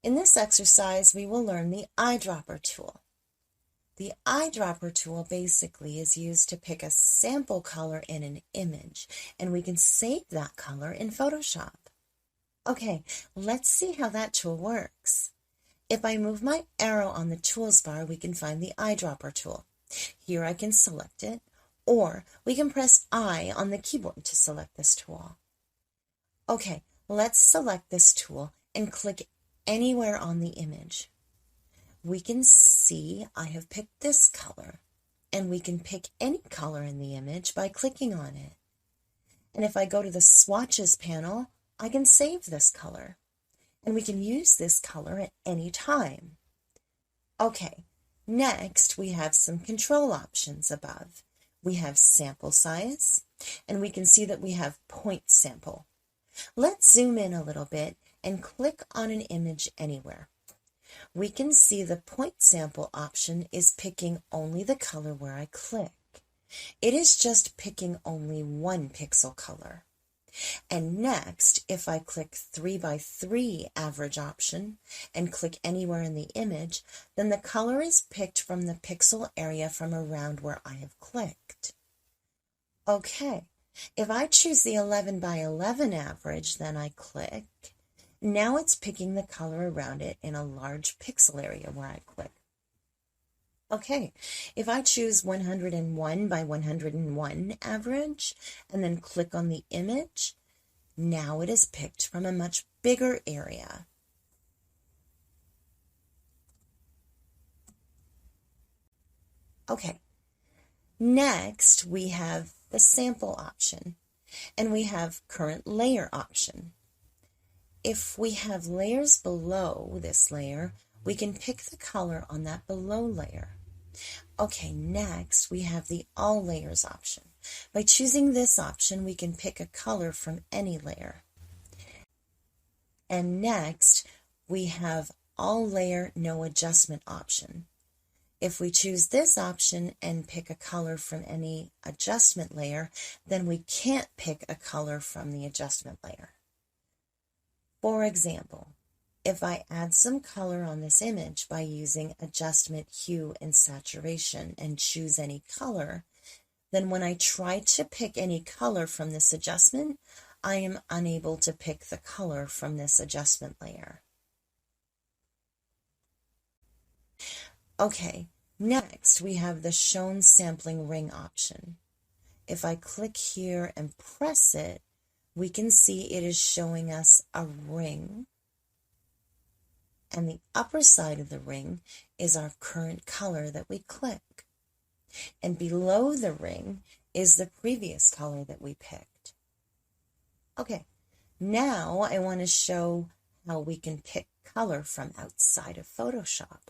In this exercise, we will learn the eyedropper tool. The eyedropper tool basically is used to pick a sample color in an image, and we can save that color in Photoshop. Okay, let's see how that tool works. If I move my arrow on the tools bar, we can find the eyedropper tool. Here I can select it, or we can press I on the keyboard to select this tool. Okay, let's select this tool and click anywhere on the image. We can see I have picked this color, and we can pick any color in the image by clicking on it. And if I go to the swatches panel, I can save this color, and we can use this color at any time. Okay, next we have some control options above. We have sample size, and we can see that we have point sample. Let's zoom in a little bit and click on an image anywhere. We can see the point sample option is picking only the color where I click. It is just picking only one pixel color. And next, if I click 3x3 average option and click anywhere in the image, then the color is picked from the pixel area from around where I have clicked. Okay, if I choose the 11x11 average, then I click. Now it's picking the color around it in a large pixel area where I click. Okay, if I choose 101x101 average and then click on the image, now it is picked from a much bigger area. Okay, next we have the sample option, and we have current layer option. If we have layers below this layer, we can pick the color on that below layer. Okay, next we have the all layers option. By choosing this option, we can pick a color from any layer. And next, we have all layer no adjustment option. If we choose this option and pick a color from any adjustment layer, then we can't pick a color from the adjustment layer. For example, if I add some color on this image by using adjustment, hue, and saturation and choose any color, then when I try to pick any color from this adjustment, I am unable to pick the color from this adjustment layer. Okay, next we have the shown sampling ring option. If I click here and press it, we can see it is showing us a ring, and the upper side of the ring is our current color that we click. And below the ring is the previous color that we picked. Okay, now I want to show how we can pick color from outside of Photoshop.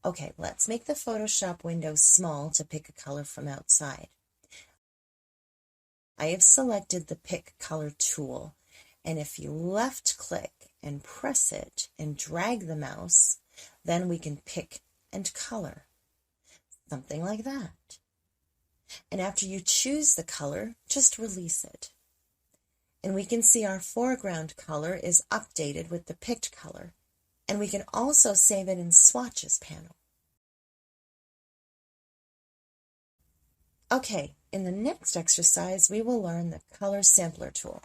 Okay, let's make the Photoshop window small to pick a color from outside. I have selected the Pick Color tool, and if you left click and press it and drag the mouse, then we can pick and color. Something like that. And after you choose the color, just release it. And we can see our foreground color is updated with the picked color, and we can also save it in Swatches panel. Okay, in the next exercise, we will learn the Color Sampler tool.